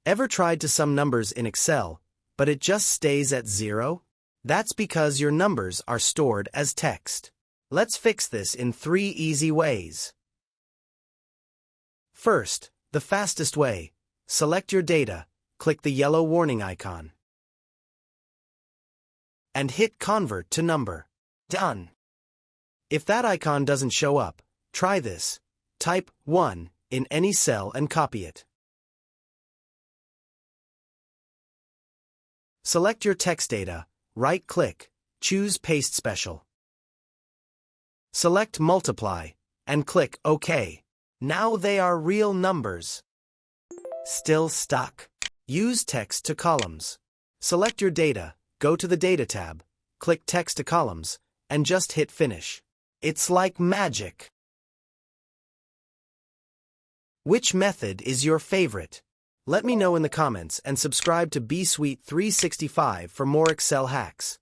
Ever tried to sum numbers in Excel, but it just stays at 0? That's because your numbers are stored as text. Let's fix this in 3 easy ways. First, the fastest way. Select your data, click the yellow warning icon, and hit Convert to Number. Done. If that icon doesn't show up, try this. Type 1 in any cell and copy it. Select your text data, right-click, choose Paste Special. Select Multiply, and click OK. Now they are real numbers. Still stuck? Use Text to Columns. Select your data, go to the Data tab, click Text to Columns, and just hit Finish. It's like magic. Which method is your favorite? Let me know in the comments and subscribe to B Suite 365 for more Excel hacks.